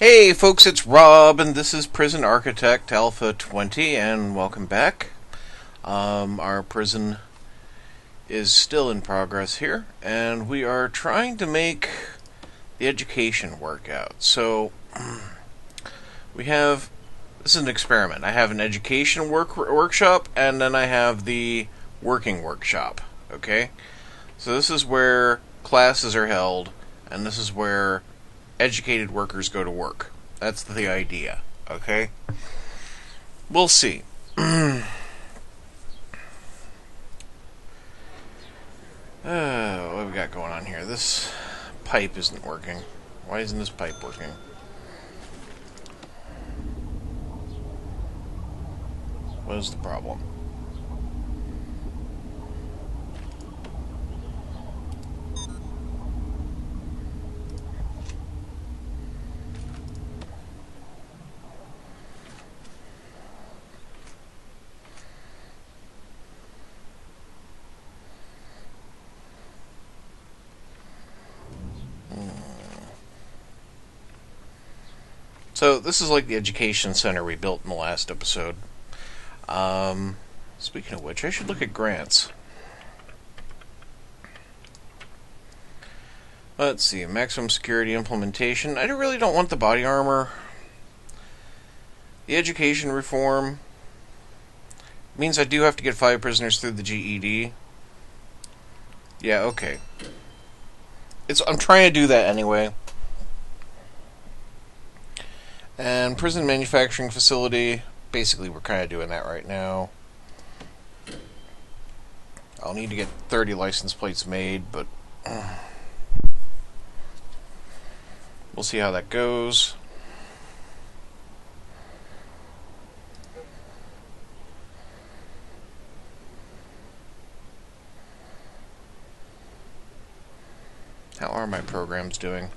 Hey folks, it's Rob, and this is Prison Architect Alpha 20, and welcome back. Our prison is still in progress here, and we are trying to make the education work out. So, this is an experiment. I have an education workshop, and then I have the working workshop, okay? So this is where classes are held, and this is where educated workers go to work. That's the idea, okay? We'll see. What have we got going on here? This pipe isn't working. Why isn't this pipe working? What is the problem? So this is like the education center we built in the last episode. Speaking of which, I should look at grants. Let's see, maximum security implementation. I really don't want the body armor. The education reform means I do have to get 5 prisoners through the GED. Yeah, okay. I'm trying to do that anyway. And prison manufacturing facility, basically we're kind of doing that right now. I'll need to get 30 license plates made, but we'll see how that goes. How are my programs doing?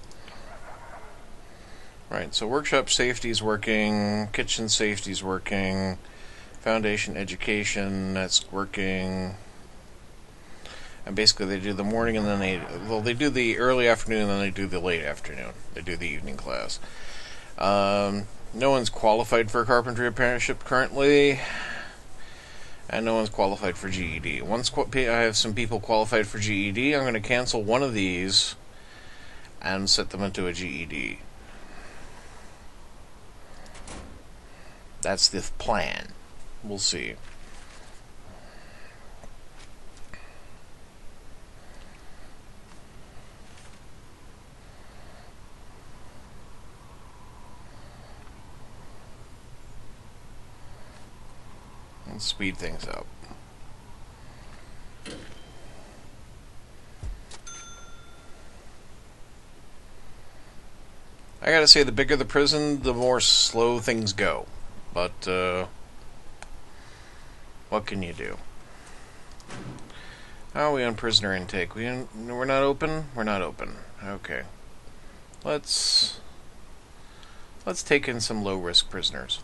Right, so workshop safety is working, kitchen safety is working, foundation education, that's working. And basically they do the morning and then they do the early afternoon and then they do the late afternoon. They do the evening class. No one's qualified for a carpentry apprenticeship currently, and no one's qualified for GED. Once I have some people qualified for GED, I'm going to cancel one of these and set them into a GED. That's the plan. We'll see. And speed things up. I gotta say, the bigger the prison, the more slow things go. But, what can you do? How are we on prisoner intake? We're not open? We're not open. Okay. Let's take in some low-risk prisoners.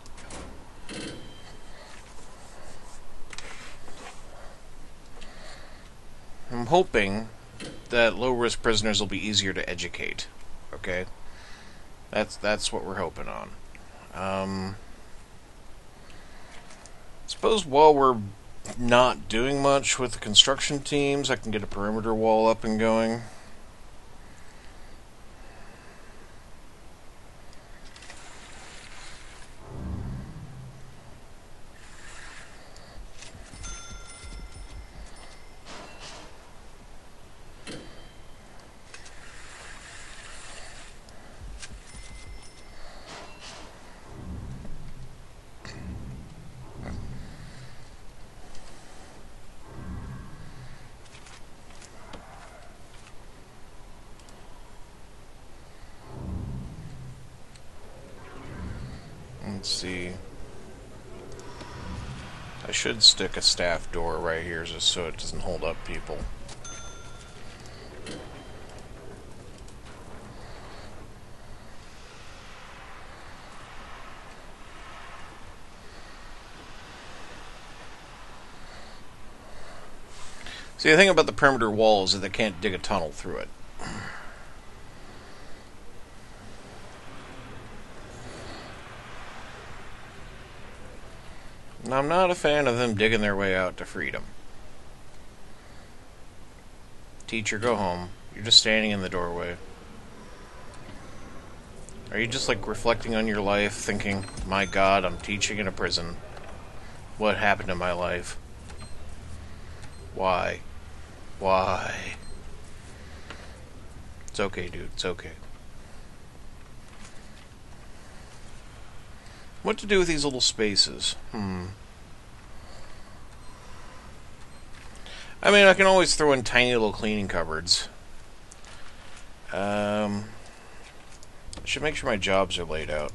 I'm hoping that low-risk prisoners will be easier to educate. Okay? That's what we're hoping on. Suppose while we're not doing much with the construction teams, I can get a perimeter wall up and going. Let's see. I should stick a staff door right here just so it doesn't hold up people. See, the thing about the perimeter wall is that they can't dig a tunnel through it. And I'm not a fan of them digging their way out to freedom. Teacher, go home. You're just standing in the doorway. Are you just like reflecting on your life, thinking, my God, I'm teaching in a prison. What happened to my life? Why? Why? It's okay, dude. It's okay. What to do with these little spaces? I mean, I can always throw in tiny little cleaning cupboards. I should make sure my jobs are laid out.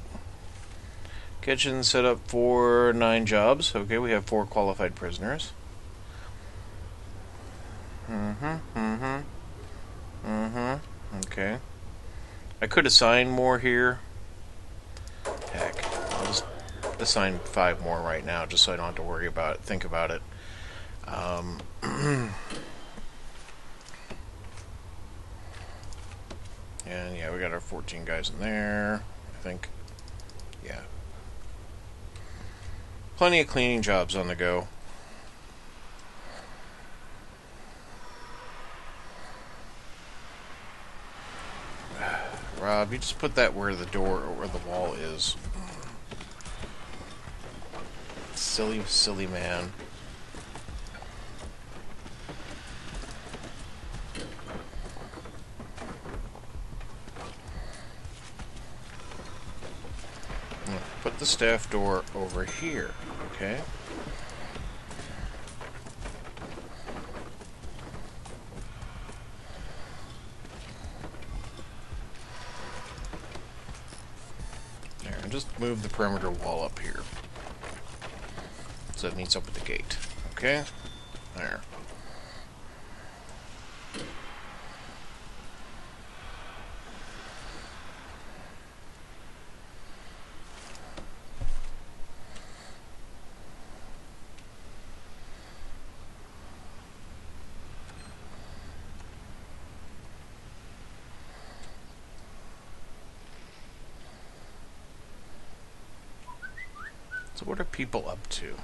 Kitchen set up for 9 jobs. Okay, we have 4 qualified prisoners. Okay. I could assign more here. Heck, I'll just assign 5 more right now, just so I don't have to worry about it, think about it. And yeah, we got our 14 guys in there, I think. Yeah. Plenty of cleaning jobs on the go. Rob, you just put that where the door or where the wall is. Silly, silly man. Put the staff door over here, okay? There, and just move the perimeter wall up here. So it meets up with the gate, okay? There. So what are people up to?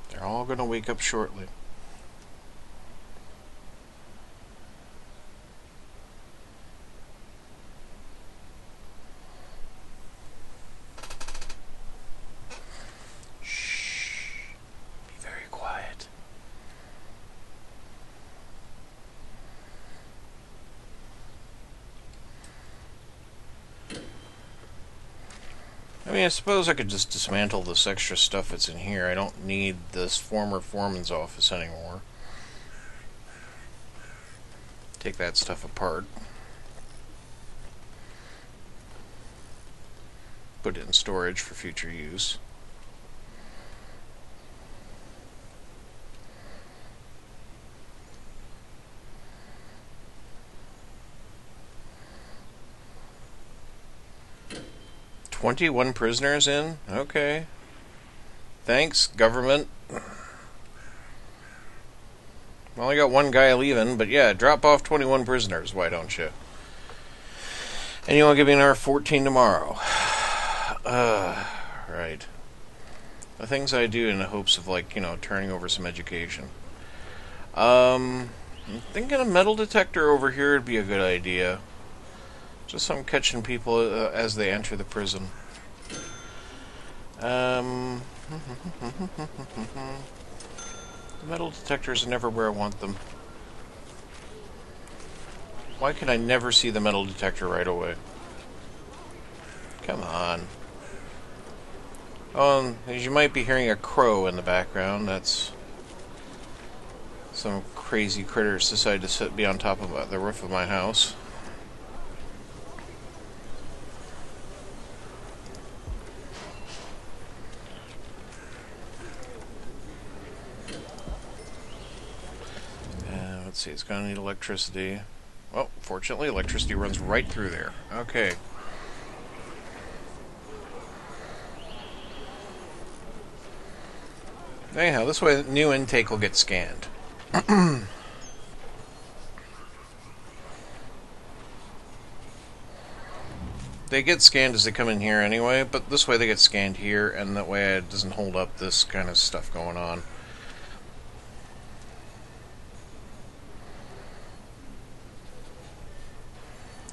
They're all going to wake up shortly. Shh. Be very quiet. I mean, I suppose I could just dismantle this extra stuff that's in here. I don't need this former foreman's office anymore. Take that stuff apart. Put it in storage for future use. "21 prisoners in? Okay. Thanks, government. We only got 1 guy leaving, but yeah, drop off 21 prisoners, why don't you? And you want to give me another 14 tomorrow. Right. The things I do in the hopes of, like, turning over some education. I'm thinking a metal detector over here would be a good idea. Just so I'm catching people as they enter the prison. The metal detectors are never where I want them. Why can I never see the metal detector right away? Come on. Oh, as you might be hearing a crow in the background, that's some crazy critters decided to be on top of the roof of my house. Let's see, it's going to need electricity. Well, fortunately, electricity runs right through there. Okay. Anyhow, this way new intake will get scanned. They get scanned as they come in here anyway, but this way they get scanned here, and that way it doesn't hold up this kind of stuff going on.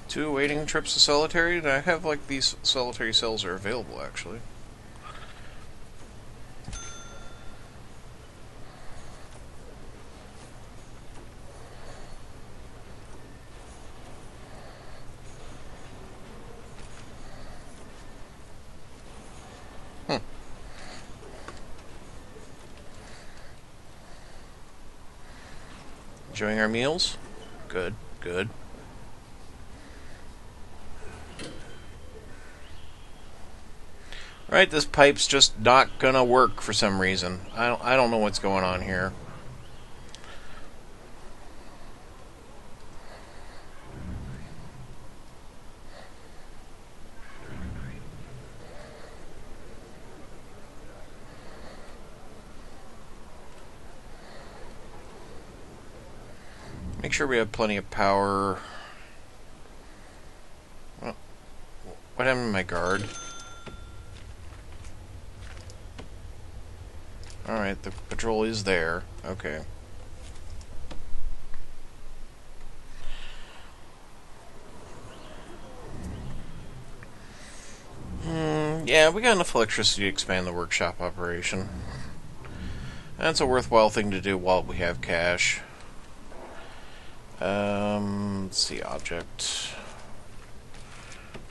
Two awaiting trips to solitary, and I have like these solitary cells are available actually. Enjoying our meals? Good, good. Right, this pipe's just not gonna work for some reason. I don't know what's going on here. Make sure we have plenty of power. Well, what happened to my guard? Alright, the patrol is there. Okay. Yeah, we got enough electricity to expand the workshop operation. That's a worthwhile thing to do while we have cash. Let's see, object.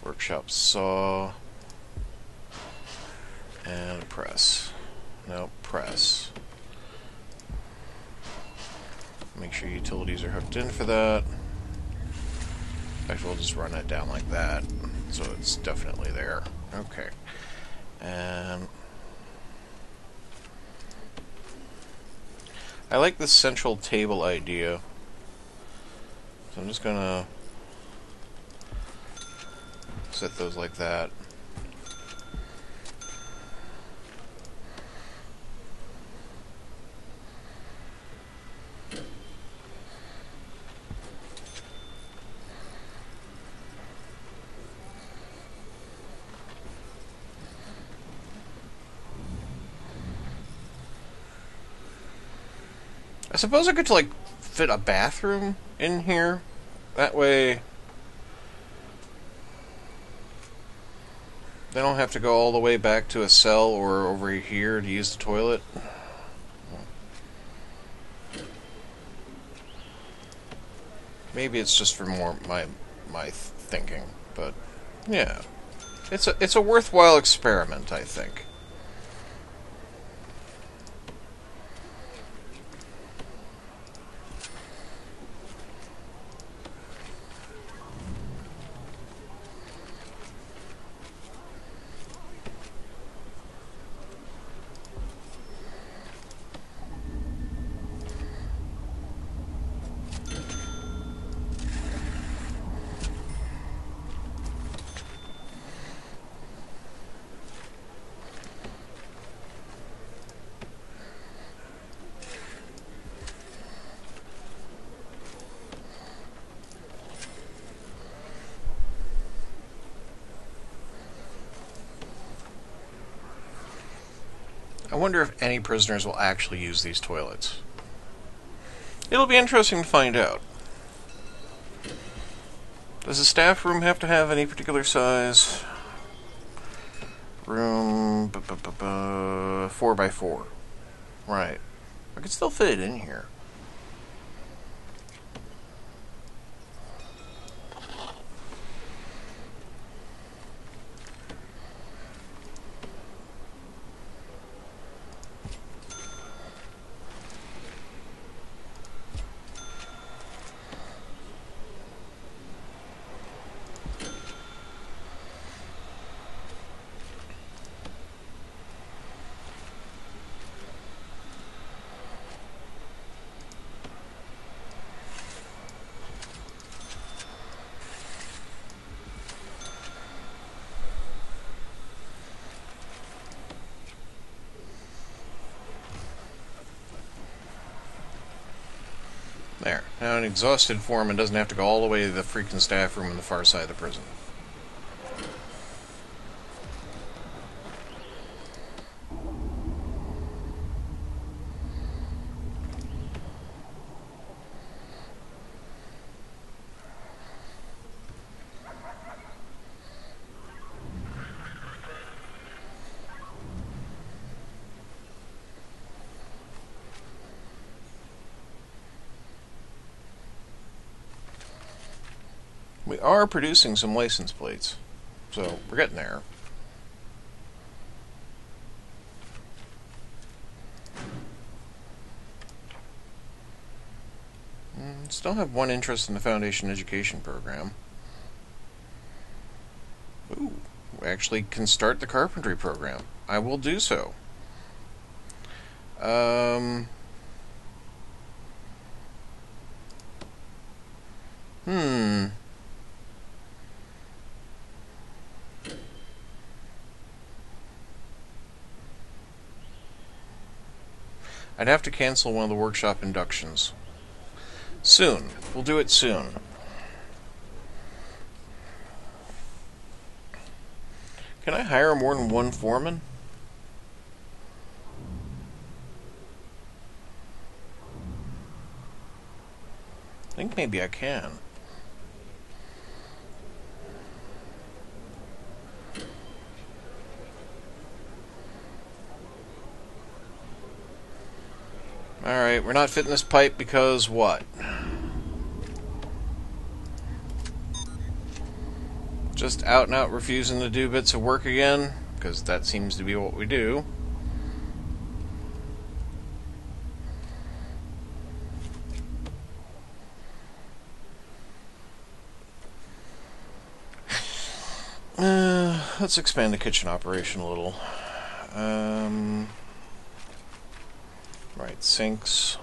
Workshop saw. And press. No, press. Make sure utilities are hooked in for that. In fact, we'll just run it down like that. So it's definitely there. Okay. And I like this central table idea. So I'm just gonna set those like that. I suppose I could like fit a bathroom in here. That way they don't have to go all the way back to a cell or over here to use the toilet. Maybe it's just for more my thinking, but yeah. It's a worthwhile experiment, I think. I wonder if any prisoners will actually use these toilets. It'll be interesting to find out. Does the staff room have to have any particular size? Room 4x4. Right. I could still fit it in here. There. Now an exhausted foreman doesn't have to go all the way to the freaking staff room on the far side of the prison. We are producing some license plates, so we're getting there. Still have one interest in the Foundation Education program. Ooh, we actually can start the carpentry program. I will do so. I'd have to cancel one of the workshop inductions. Soon. We'll do it soon. Can I hire more than one foreman? I think maybe I can. Alright, we're not fitting this pipe because what? Just out and out refusing to do bits of work again? Because that seems to be what we do. Let's expand the kitchen operation a little. Right, sinks.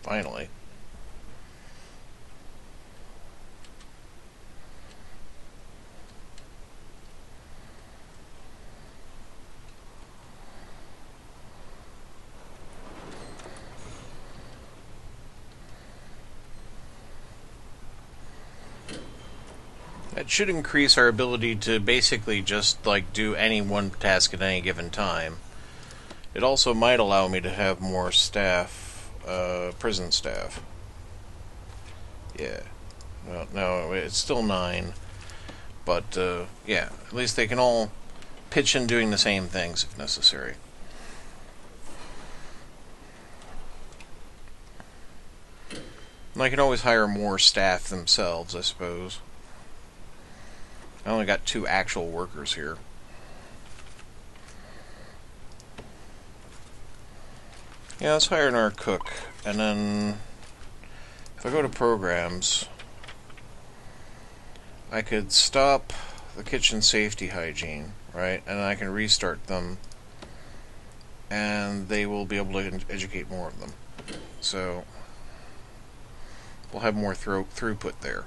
Finally. That should increase our ability to basically just like do any one task at any given time. It also might allow me to have more staff, prison staff. Yeah. Well, no, it's still 9. But, yeah, at least they can all pitch in doing the same things if necessary. And I can always hire more staff themselves, I suppose. I only got 2 actual workers here. Yeah, let's hire our cook. And then, if I go to programs, I could stop the kitchen safety hygiene, right? And I can restart them. And they will be able to educate more of them. So, we'll have more throughput there.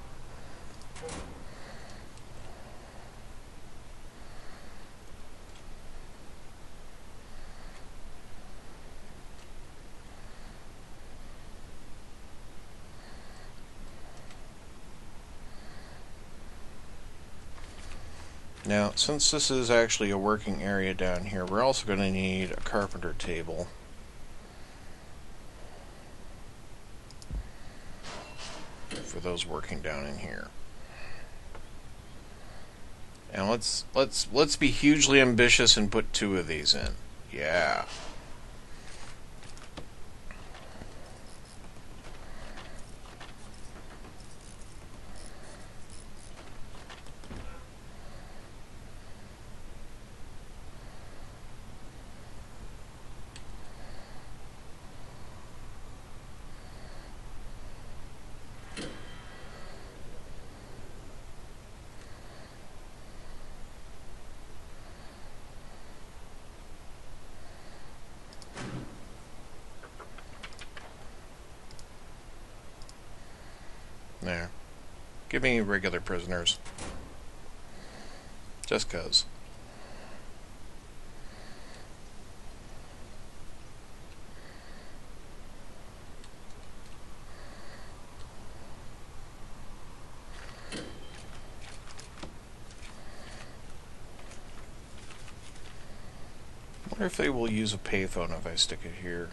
Now, since this is actually a working area down here, we're also going to need a carpenter table. For those working down in here. And let's be hugely ambitious and put 2 of these in. Yeah. Give me regular prisoners. Just 'cause. I wonder if they will use a payphone if I stick it here.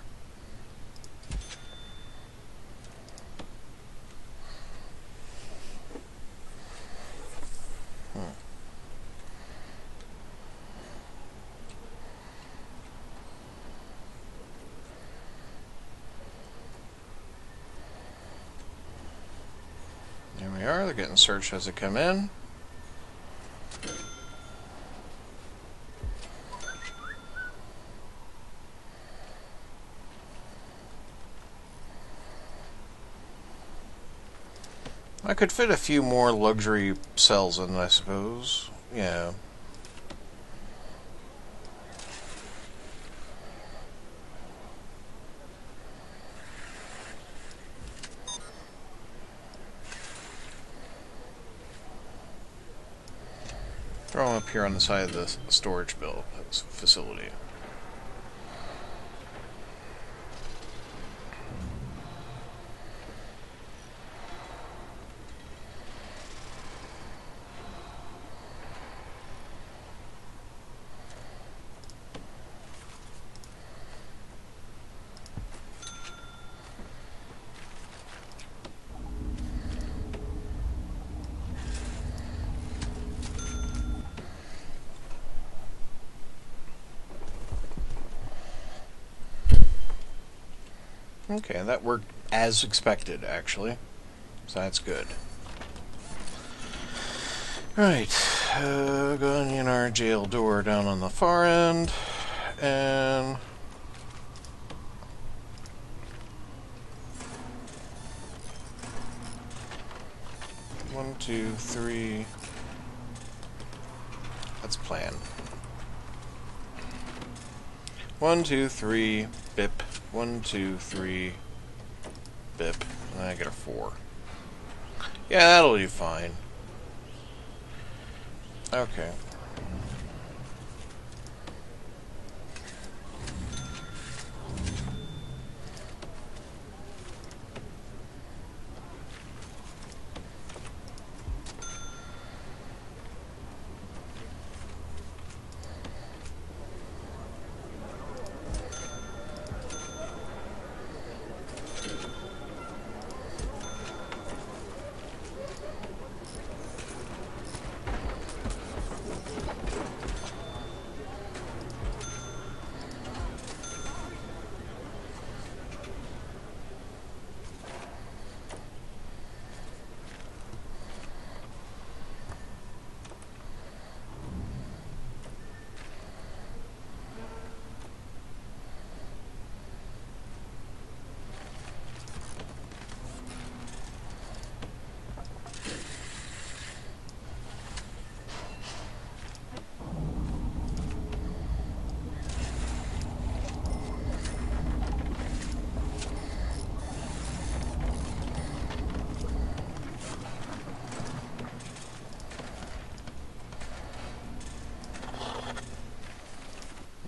There we are. They're getting searched as they come in. I could fit a few more luxury cells in, I suppose. Yeah. Throw them up here on the side of the storage facility. Okay, that worked as expected, actually. So that's good. Right, going in our jail door down on the far end, and 1, 2, 3. Let's plan. 1, 2, 3, bip. 1, 2, 3, bip. And I get a 4. Yeah, that'll do fine. Okay.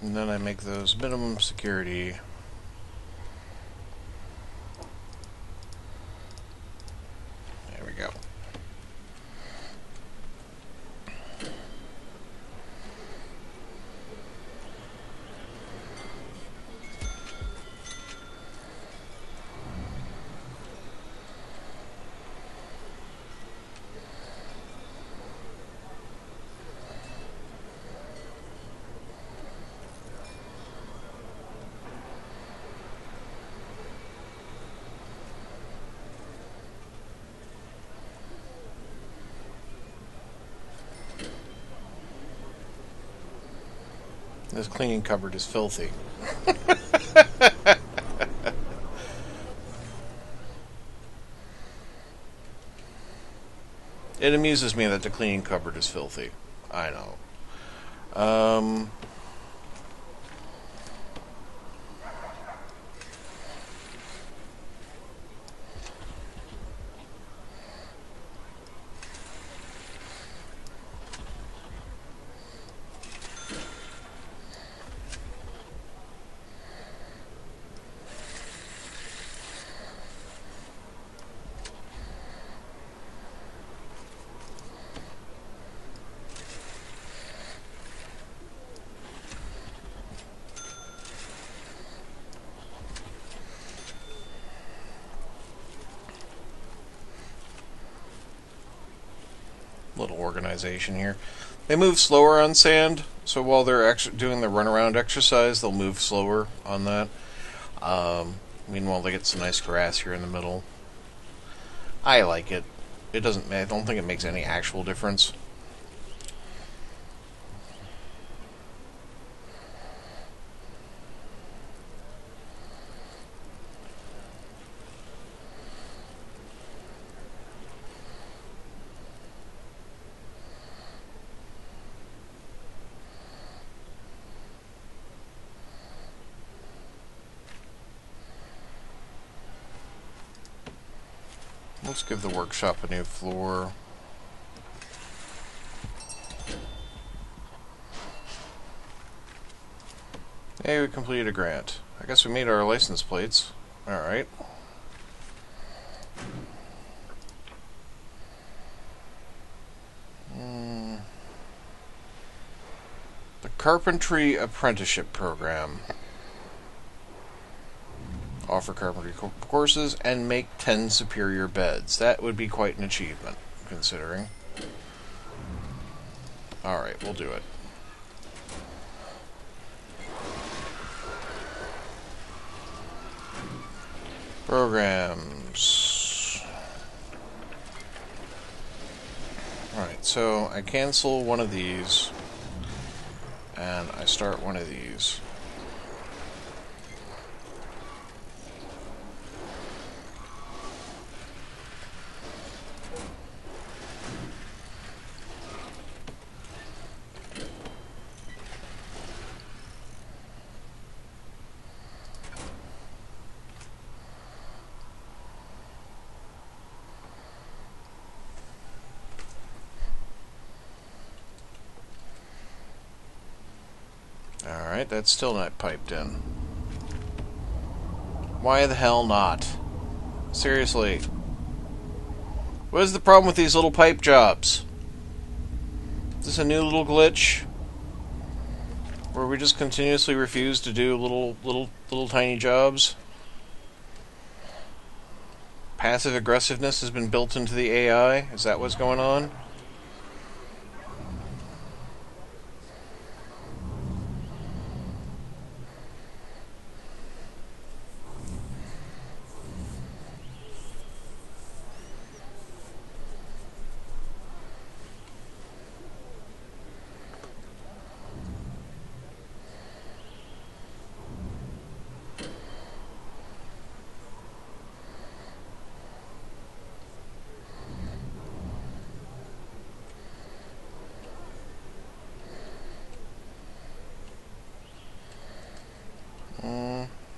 And then I make those minimum security. There we go. This cleaning cupboard is filthy. It amuses me that the cleaning cupboard is filthy. I know. little organization here. They move slower on sand, so while they're doing the runaround exercise, they'll move slower on that. Meanwhile, they get some nice grass here in the middle. I like it. It doesn't. I don't think it makes any actual difference. Let's give the workshop a new floor. Hey, we completed a grant. I guess we made our license plates. Alright. The Carpentry Apprenticeship Program. Offer carpentry courses and make 10 superior beds. That would be quite an achievement, considering. Alright, we'll do it. Programs. Alright, so I cancel one of these, and I start one of these. Alright, that's still not piped in. Why the hell not? Seriously. What is the problem with these little pipe jobs? Is this a new little glitch? Where we just continuously refuse to do little tiny jobs? Passive aggressiveness has been built into the AI? Is that what's going on?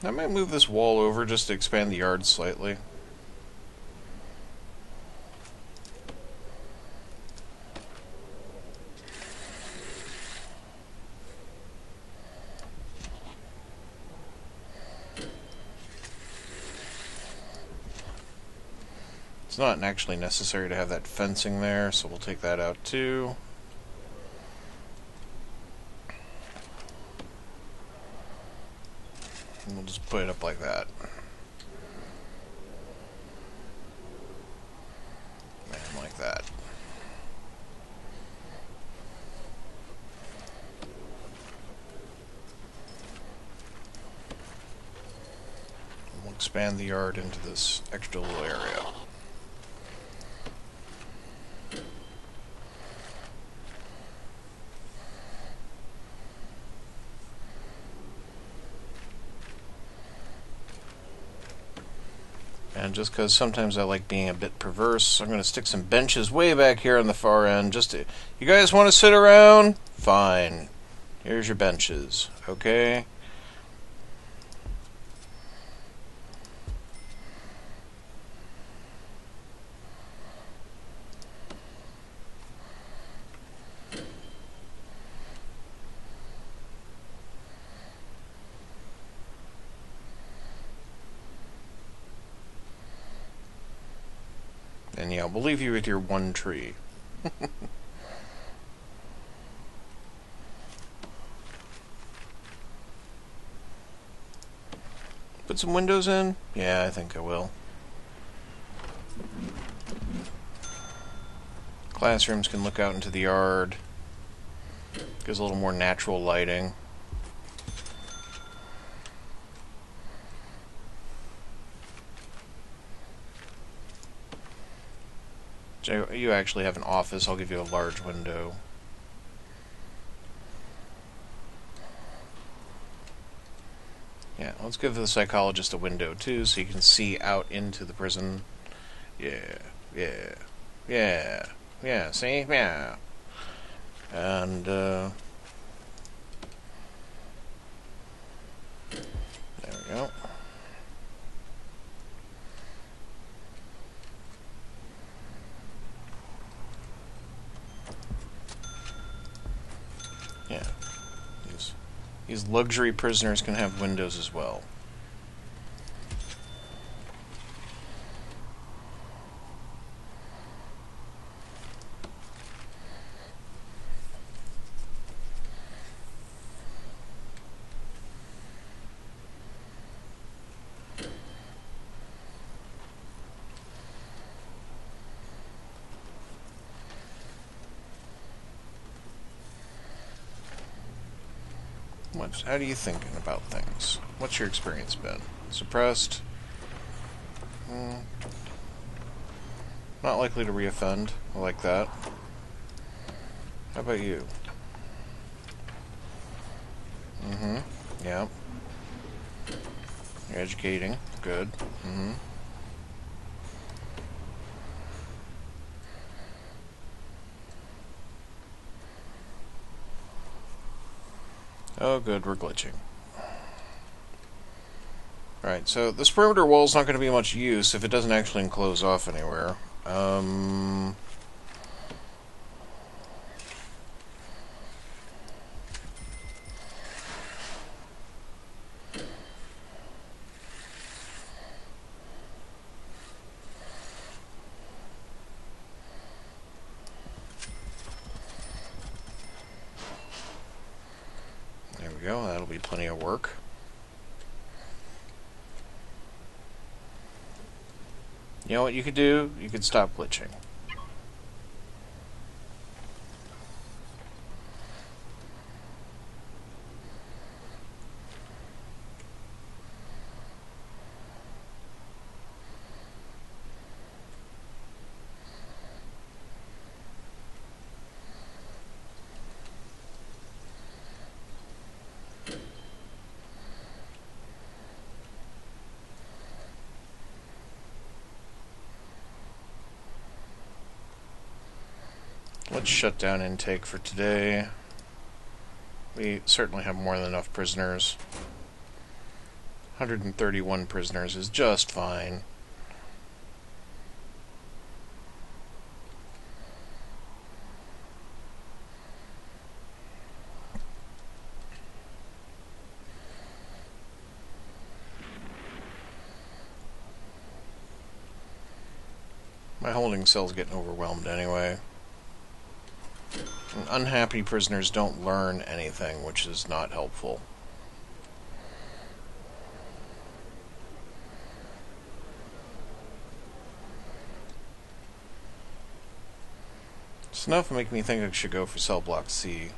I might move this wall over just to expand the yard slightly. It's not actually necessary to have that fencing there, so we'll take that out too. And we'll just put it up like that. And like that. And we'll expand the yard into this extra little area. And just because sometimes I like being a bit perverse, I'm going to stick some benches way back here on the far end. Just to, you guys want to sit around? Fine. Here's your benches. Okay? And yeah, we'll leave you with your one tree. Put some windows in? Yeah, I think I will. Classrooms can look out into the yard. Gives a little more natural lighting. So you actually have an office. I'll give you a large window. Yeah, let's give the psychologist a window too, so you can see out into the prison. Yeah, yeah, yeah, yeah, see? Yeah. And, there we go. Yeah. These luxury prisoners can have windows as well. How are you thinking about things? What's your experience been? Suppressed? Not likely to reoffend. I like that. How about you? Yeah. You're educating. Good. Oh, good, we're glitching. Alright, so this perimeter wall's not going to be much use if it doesn't actually enclose off anywhere. There we go, that'll be plenty of work. You know what you could do? You could stop glitching. Let's shut down intake for today. We certainly have more than enough prisoners. 131 prisoners is just fine. My holding cell's getting overwhelmed anyway. And unhappy prisoners don't learn anything, which is not helpful. It's enough to make me think I should go for cell block C.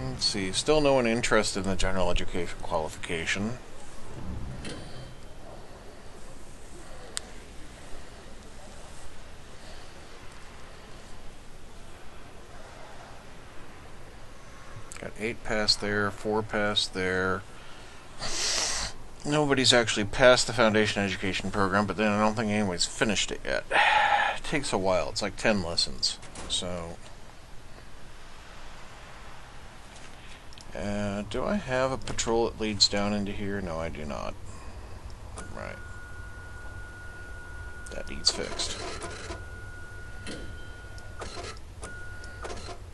Let's see, still no one interested in the general education qualification. Got 8 passed there, 4 passed there. Nobody's actually passed the foundation education program, but then I don't think anybody's finished it yet. It takes a while, it's like 10 lessons, so... do I have a patrol that leads down into here? No, I do not. Right. That needs fixed.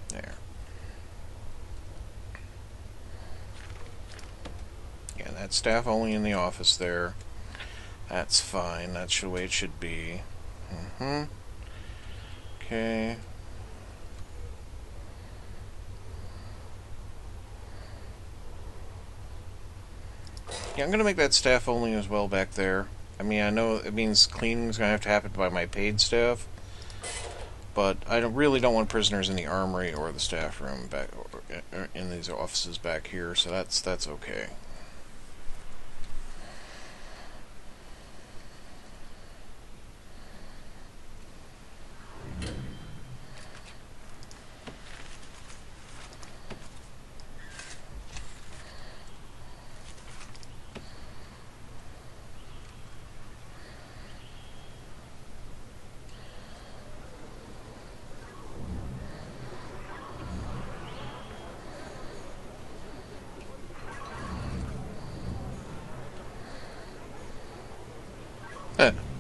There. Yeah, that's staff only in the office there. That's fine. That's the way it should be. Okay. Yeah, I'm gonna make that staff only as well back there. I mean, I know it means cleaning's gonna have to happen by my paid staff, but I really don't want prisoners in the armory or the staff room back or in these offices back here. So that's okay.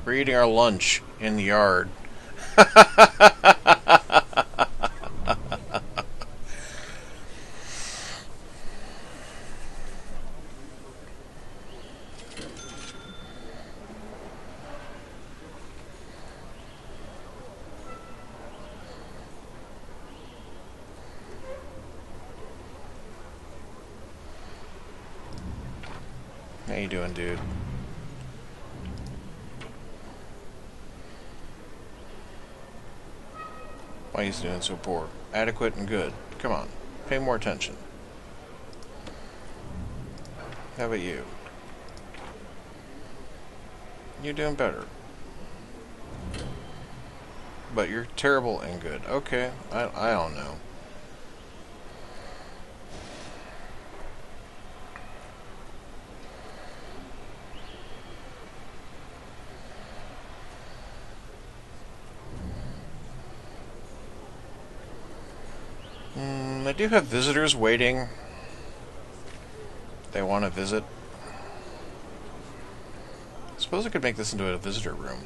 We're eating our lunch in the yard. How you doing, dude? Why he's doing so poor? Adequate and good. Come on, pay more attention. How about you? You're doing better. But you're terrible and good. Okay, I don't know. I do have visitors waiting. They want to visit. I suppose I could make this into a visitor room.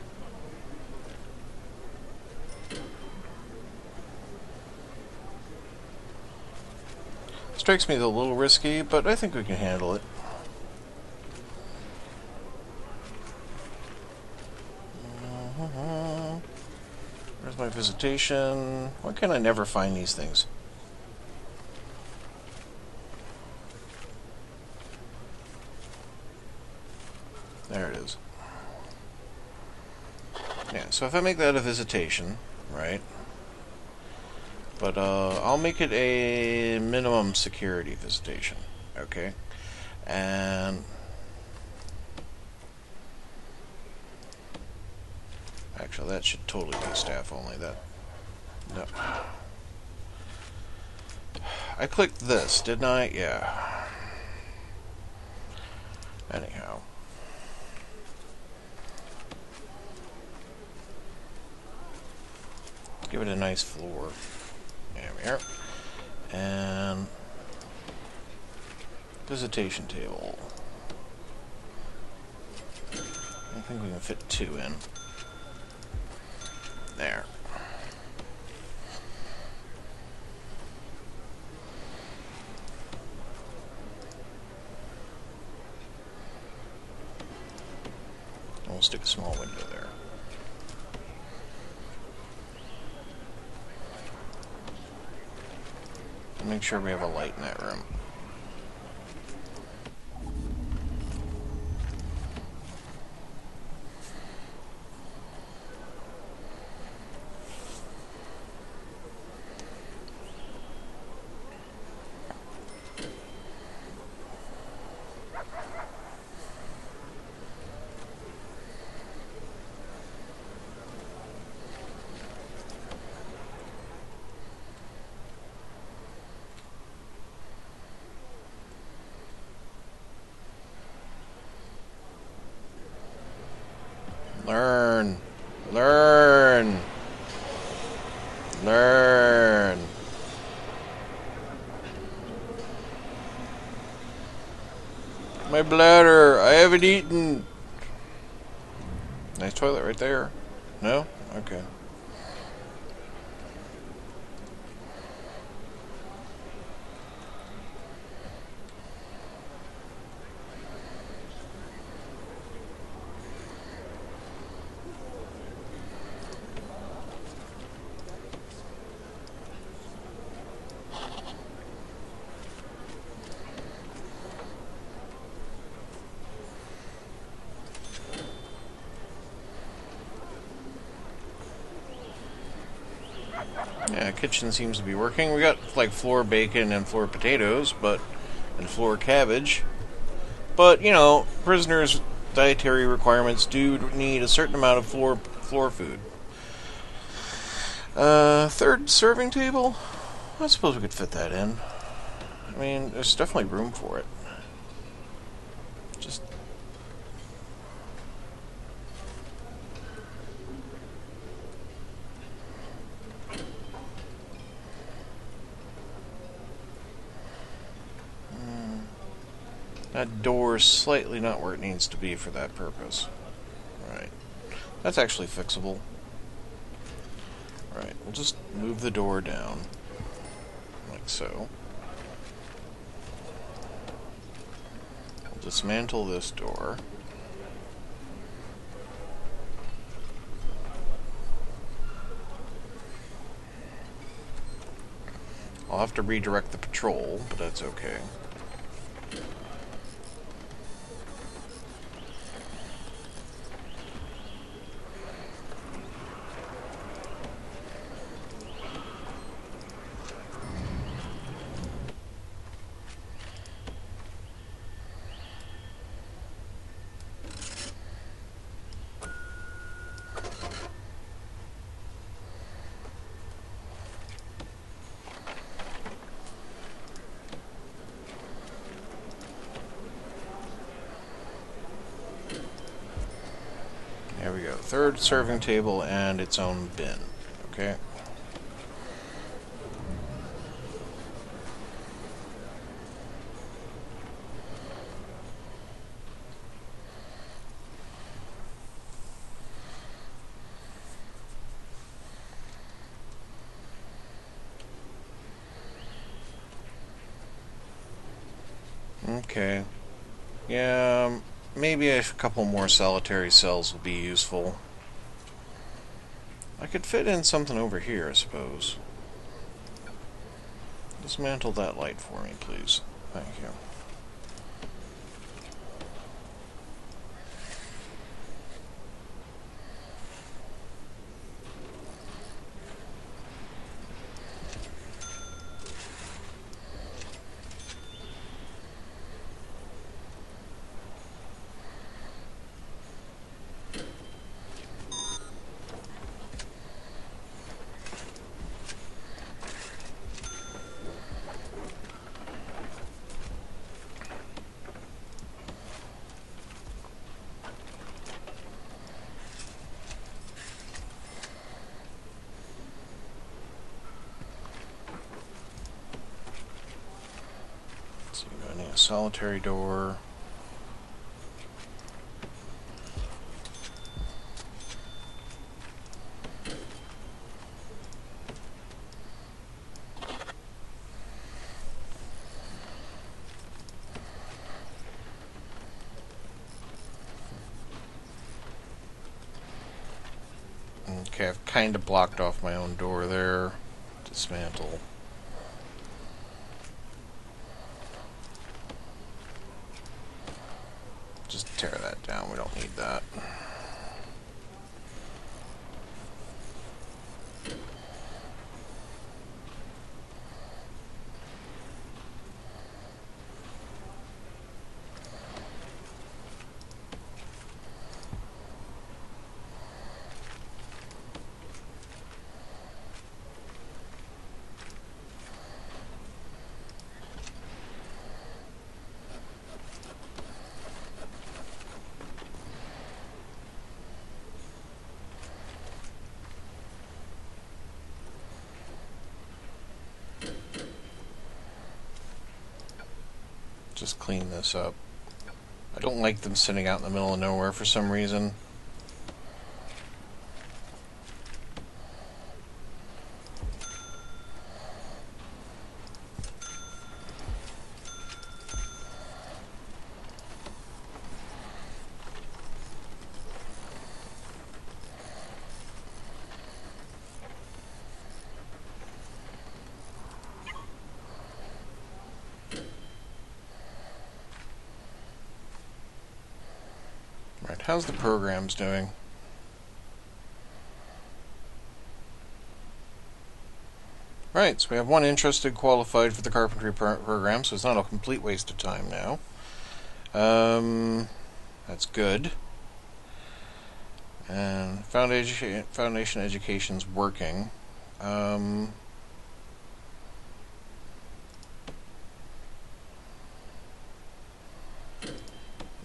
Strikes me as a little risky, but I think we can handle it. Where's my visitation? Why can't I never find these things? There it is. Yeah, so if I make that a visitation, right? But I'll make it a minimum security visitation, okay? And actually, that should totally be staff only. That no. I clicked this, didn't I? Yeah. Anyhow. Give it a nice floor. There we are. And visitation table. I think we can fit 2 in. There. And we'll stick a small window there. And make sure we have a light in that room. Learn. Learn. Learn. My bladder. I haven't eaten. Nice toilet right there. No? Okay. Yeah, kitchen seems to be working. We got like floor bacon and floor potatoes, and floor cabbage. But prisoners' dietary requirements do need a certain amount of floor food. Third serving table. I suppose we could fit that in. I mean, there's definitely room for it. Just that door's slightly not where it needs to be for that purpose. Right. That's actually fixable. Right. We'll just move the door down. Like so. We'll dismantle this door. I'll have to redirect the patrol, but that's okay. There we go. Third serving table and its own bin. Okay. Okay. Yeah, maybe a couple more solitary cells will be useful. I could fit in something over here, I suppose. Dismantle that light for me, please. Thank you. So I need a solitary door. Okay, I've kind of blocked off my own door there. Dismantle. Just tear that down, we don't need that. Just clean this up. I don't like them sitting out in the middle of nowhere for some reason. Right, how's the programs doing? Right, so we have one interested qualified for the carpentry program, so it's not a complete waste of time now. That's good. And foundation education's working. Nah,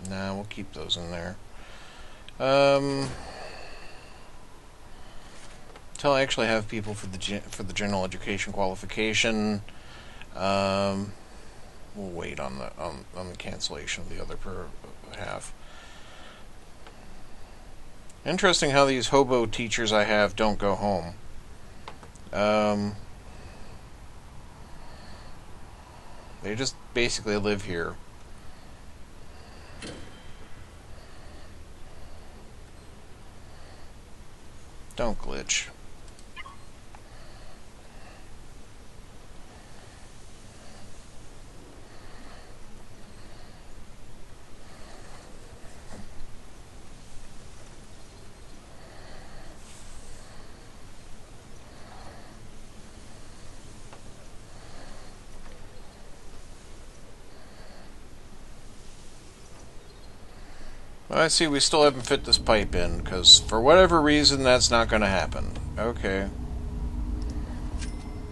we'll keep those in there. Until I actually have people for the general education qualification, we'll wait on the cancellation of the other half. Interesting how these hobo teachers I have don't go home. They just basically live here. Don't glitch. I see we still haven't fit this pipe in, because for whatever reason that's not going to happen. Okay.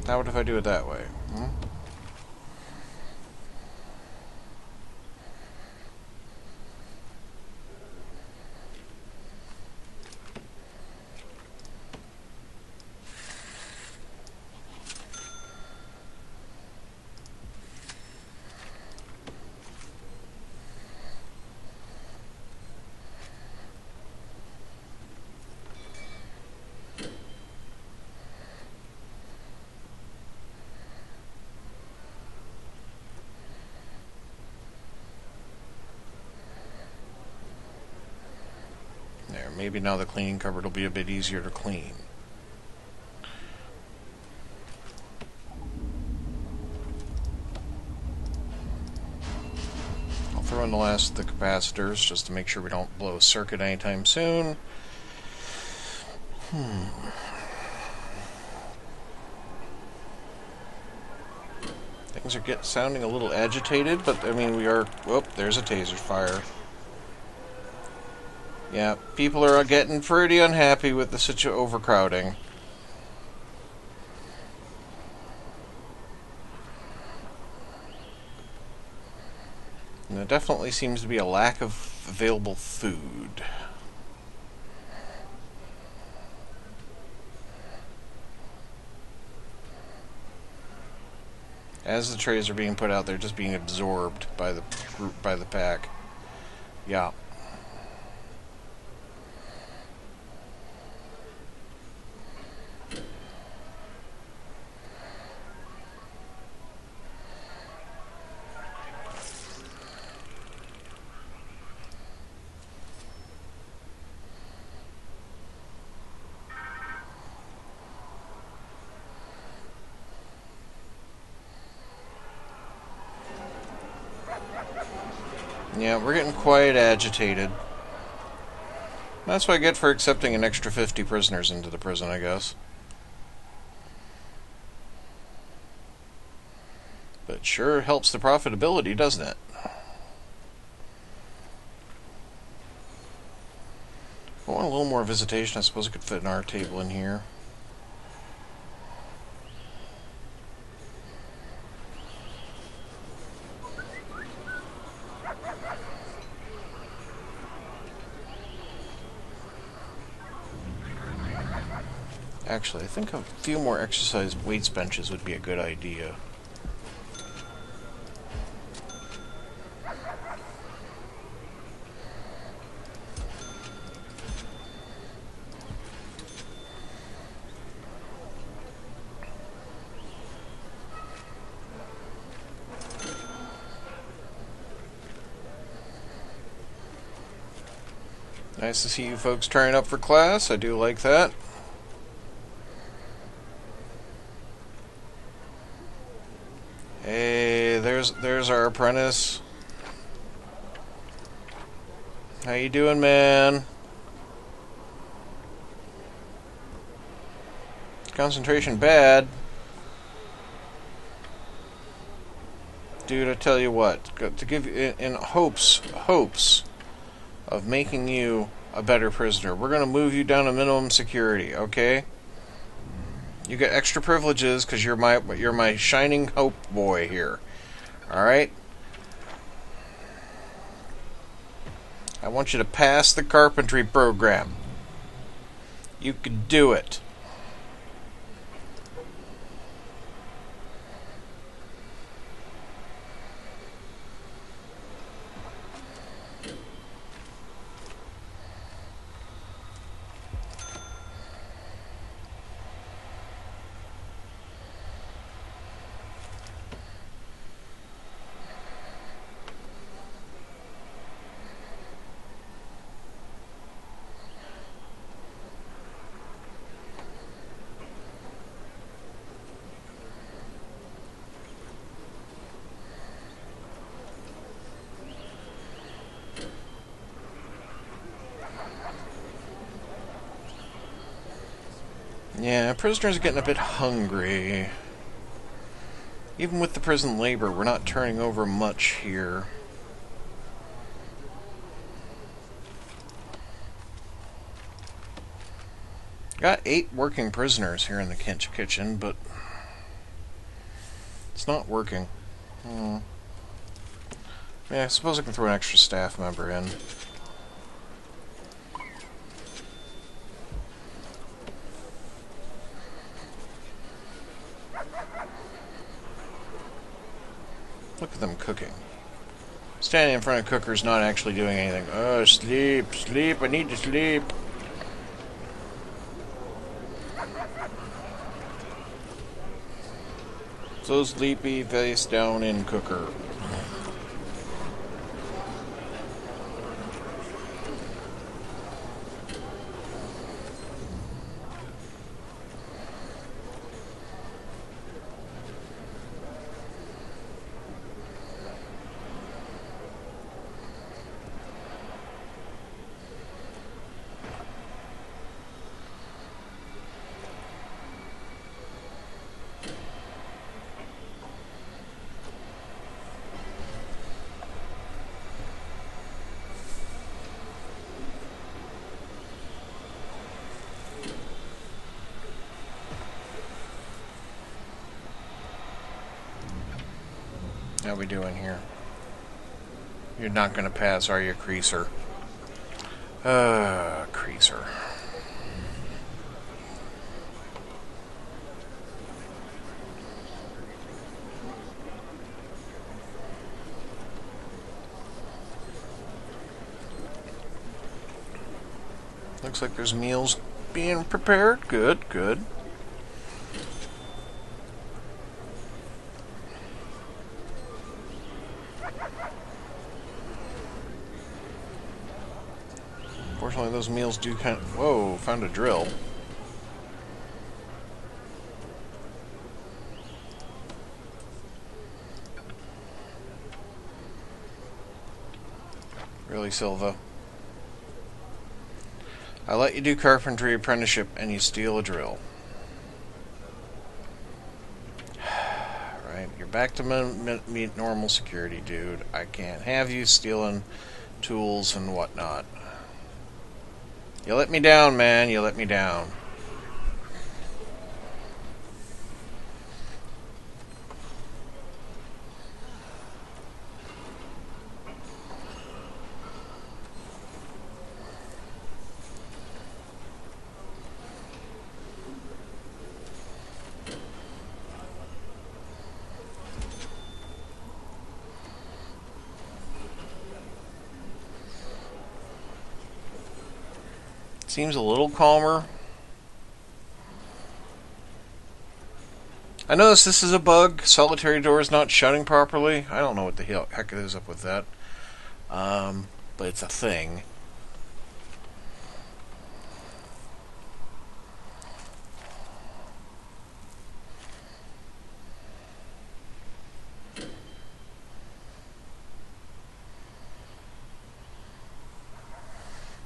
How about if I do it that way? There, maybe now the cleaning cupboard will be a bit easier to clean. I'll throw in the last of the capacitors just to make sure we don't blow a circuit anytime soon. Things are sounding a little agitated, but I mean we are... Whoop, there's a taser fire. Yeah, people are getting pretty unhappy with the overcrowding. And there definitely seems to be a lack of available food. As the trays are being put out, they're just being absorbed by the group, by the pack. Yeah. Yeah, we're getting quite agitated. That's what I get for accepting an extra 50 prisoners into the prison, I guess. But sure helps the profitability, doesn't it? If I want a little more visitation, I suppose I could fit an art table in here. Actually, I think a few more exercise weights benches would be a good idea. Nice to see you folks turning up for class. I do like that. Hey, there's our apprentice. How you doing, man? Concentration bad. Dude, I tell you what, to give you in hopes of making you a better prisoner, we're going to move you down to minimum security, okay? You get extra privileges because you're my shining hope boy here. All right? I want you to pass the carpentry program. You can do it. Yeah, prisoners are getting a bit hungry. Even with the prison labor, we're not turning over much here. Got 8 working prisoners here in the kitchen, but it's not working. Yeah, I suppose I can throw an extra staff member in. Look at them cooking. Standing in front of cookers, not actually doing anything. Oh, sleep, I need to sleep. So sleepy, face down in cooker. How we doing here? You're not gonna pass, are you, Creaser? Creaser. Looks like there's meals being prepared. Good, good. Fortunately, those meals do kind of... Whoa, found a drill. Really, Silva? I let you do carpentry apprenticeship and you steal a drill. Right, you're back to meet normal security, dude. I can't have you stealing tools and whatnot. You let me down, man. You let me down. Seems a little calmer. I notice this is a bug. Solitary door is not shutting properly. I don't know what the heck it is up with that. But it's a thing.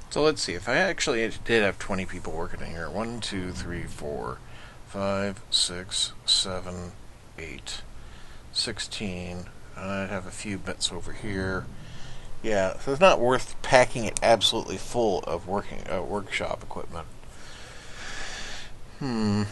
So let's see, if I actually did have 20 people working in here. 1, 2, 3, 4, 5, 6, 7, 8, 16, And I'd have a few bits over here. Yeah, so it's not worth packing it absolutely full of workshop equipment. Hmm.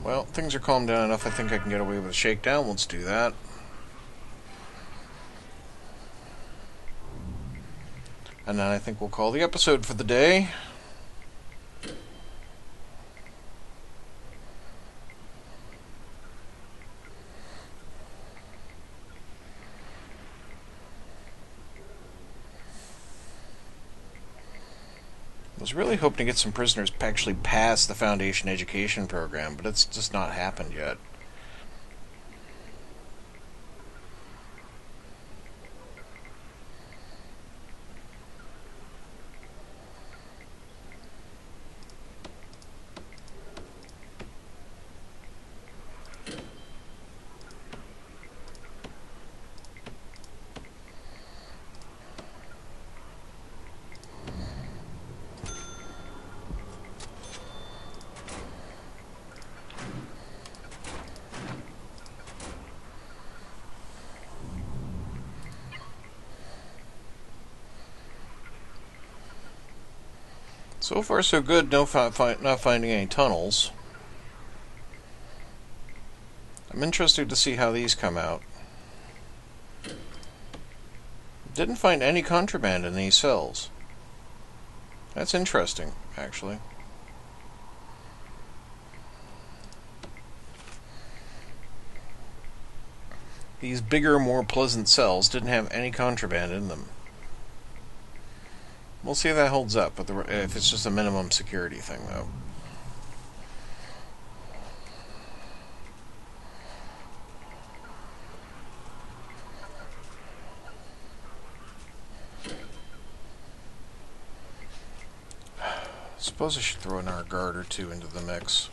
Well, things are calmed down enough. I think I can get away with a shakedown. Let's do that. And then I think we'll call the episode for the day. I was really hoping to get some prisoners actually past the Foundation Education program, but it's just not happened yet. So far, so good. Not finding any tunnels. I'm interested to see how these come out. Didn't find any contraband in these cells. That's interesting, actually. These bigger, more pleasant cells didn't have any contraband in them. We'll see if that holds up, but if it's just a minimum security thing, though. Suppose I should throw another guard or two into the mix.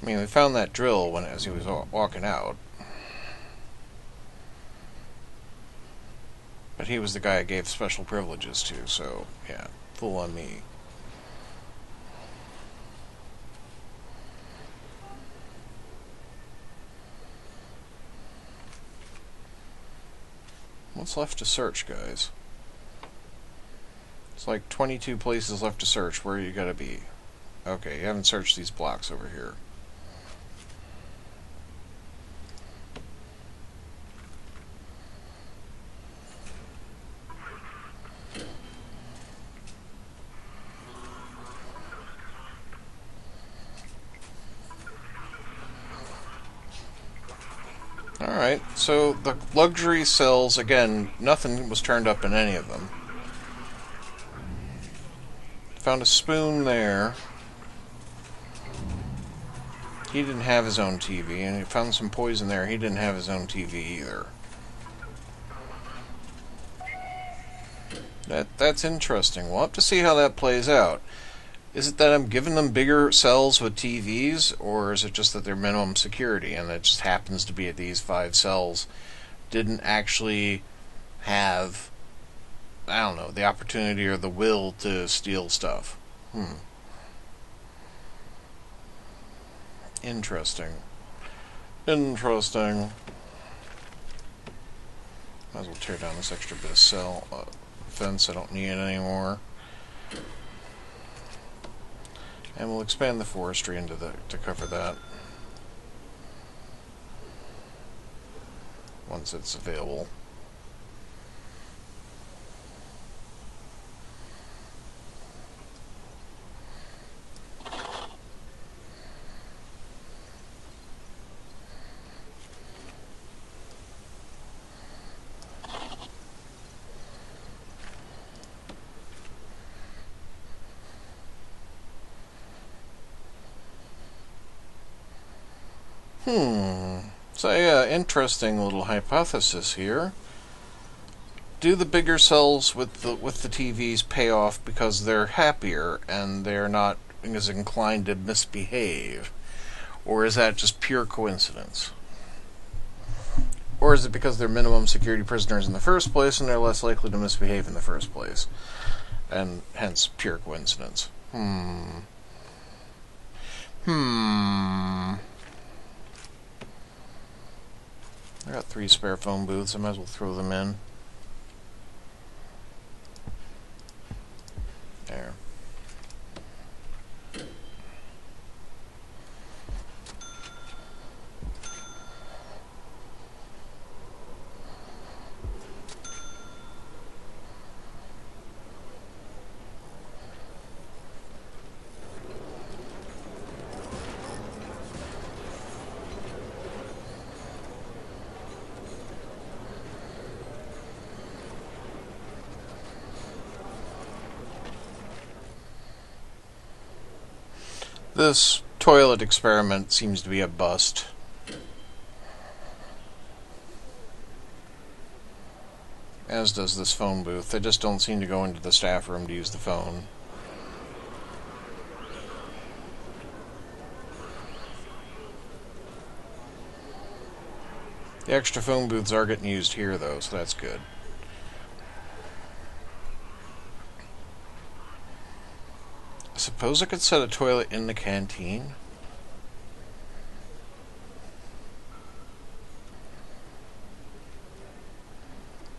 I mean, we found that drill as he was walking out. But he was the guy I gave special privileges to, so, yeah, fool on me. What's left to search, guys? It's like 22 places left to search. Where you gotta be? Okay, you haven't searched these blocks over here. Alright, so the luxury cells, again, nothing was turned up in any of them. Found a spoon there. He didn't have his own TV, and he found some poison there. He didn't have his own TV either. That's interesting. We'll have to see how that plays out. Is it that I'm giving them bigger cells with TVs, or is it just that they're minimum security, and it just happens to be at these 5 cells didn't actually have, I don't know, the opportunity or the will to steal stuff? Interesting. Interesting. Might as well tear down this extra bit of cell fence. I don't need it anymore. And we'll expand the forestry to cover that once it's available. So yeah, interesting little hypothesis here. Do the bigger cells with the TVs pay off because they're happier and they're not as inclined to misbehave? Or is that just pure coincidence? Or is it because they're minimum security prisoners in the first place and they're less likely to misbehave in the first place? And hence pure coincidence. I got 3 spare phone booths, I might as well throw them in. There. This toilet experiment seems to be a bust. As does this phone booth. They just don't seem to go into the staff room to use the phone. The extra phone booths are getting used here, though, so that's good. I suppose I could set a toilet in the canteen.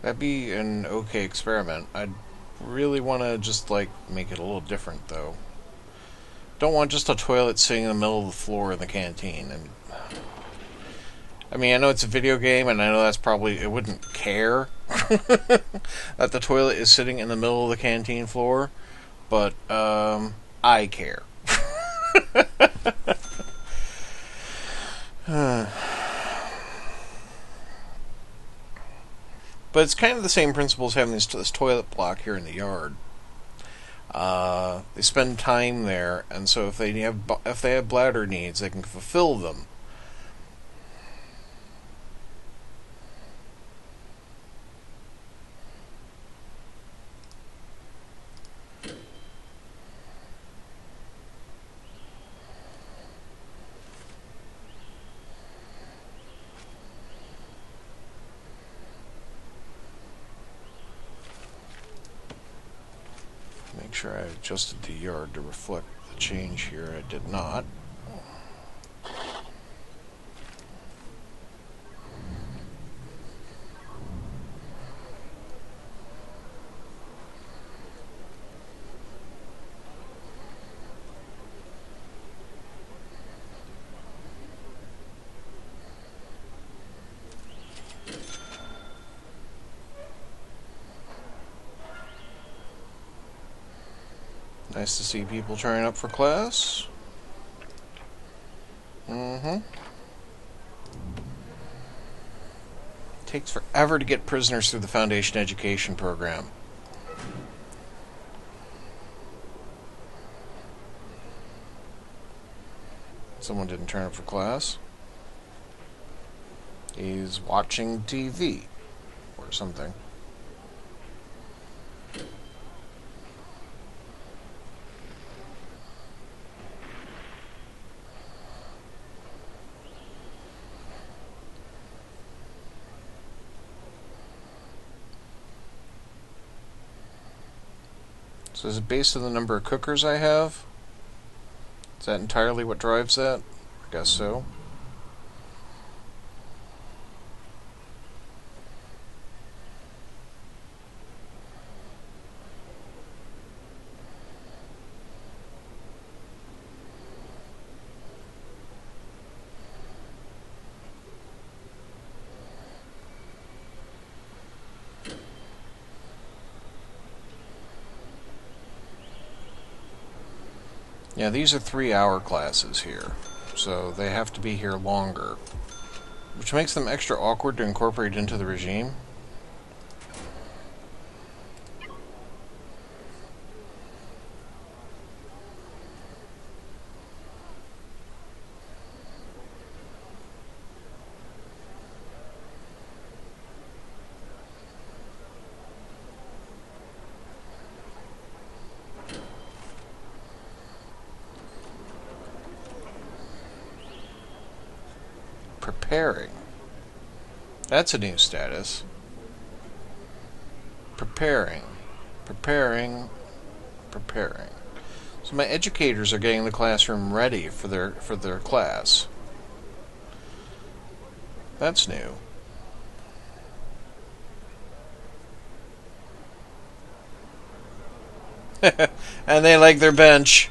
That'd be an okay experiment. I'd really want to just, like, make it a little different, though. Don't want just a toilet sitting in the middle of the floor in the canteen. I mean, I know it's a video game, and I know that's probably... it wouldn't care that the toilet is sitting in the middle of the canteen floor, but, I care. But it's kind of the same principle as having this toilet block here in the yard. They spend time there, and so if they have bladder needs, they can fulfill them. Make sure I adjusted the yard to reflect the change here. I did not. Nice to see people turning up for class. Takes forever to get prisoners through the Foundation Education program. Someone didn't turn up for class. He's watching TV or something. So is it based on the number of cookers I have? Is that entirely what drives that? I guess so. Yeah, these are 3-hour classes here, so they have to be here longer, which makes them extra awkward to incorporate into the regime. Preparing. That's a new status. Preparing. Preparing. Preparing. So my educators are getting the classroom ready for their class. That's new. And they like their bench.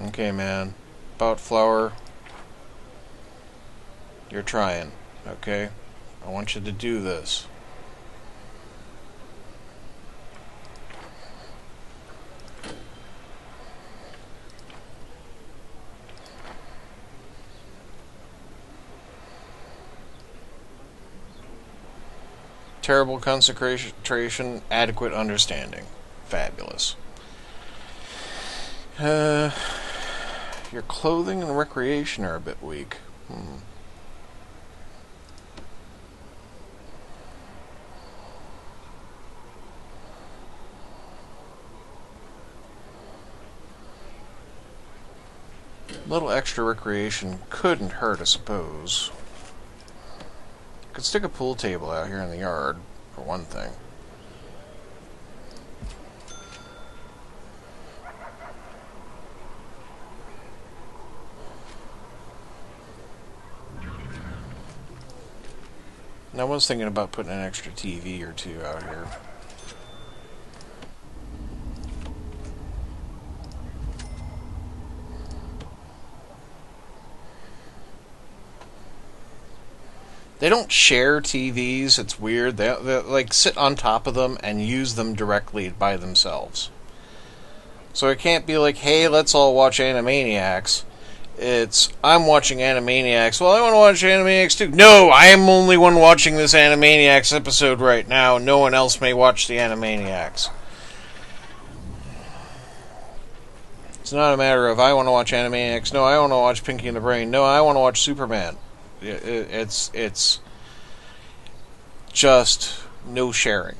Okay, man. About flour. You're trying, okay? I want you to do this. Terrible concentration, adequate understanding. Fabulous. Your clothing and recreation are a bit weak. A little extra recreation couldn't hurt, I suppose. Could stick a pool table out here in the yard, for one thing. And I was thinking about putting an extra TV or two out here. They don't share TVs. It's weird. They like sit on top of them and use them directly by themselves. So it can't be like, hey, let's all watch Animaniacs. It's, I'm watching Animaniacs. Well, I want to watch Animaniacs too. No, I am the only one watching this Animaniacs episode right now. No one else may watch the Animaniacs. It's not a matter of I want to watch Animaniacs. No, I want to watch Pinky and the Brain. No, I want to watch Superman. It's just no sharing.